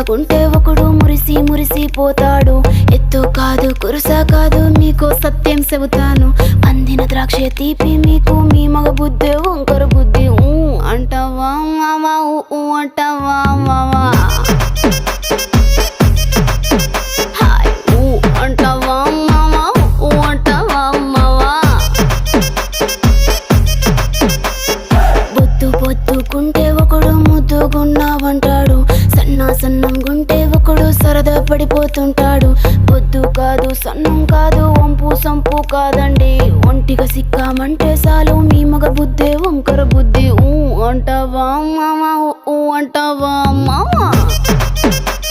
మెత్తగుంటే ఒకడు మురిసి మురిసిపోతాడు. ఎత్తు కాదు కురుస కాదు మీకో సత్యం చెబుతాను. అందిన ద్రాక్ష తీపి మీకు మీ మగ బుద్ధి వంకర బుద్ధి. అంటావా మావా అంటావా మావా అంటావా మావా అంటావా మావా. బొద్దు బొద్దుకుంటే ఒకడు ముద్దుగున్నావంటాడు. సన్నం గుంటే ఒకడు సరదా పడిపోతుంటాడు. బొద్దు కాదు సన్నం కాదు వంపు సంపు కాదండి. ఒంటిగా సిక్కామంటే చాలు మీ మగ బుద్ధి వంకర బుద్ధి. అంటావా మావా అంటావా మావా.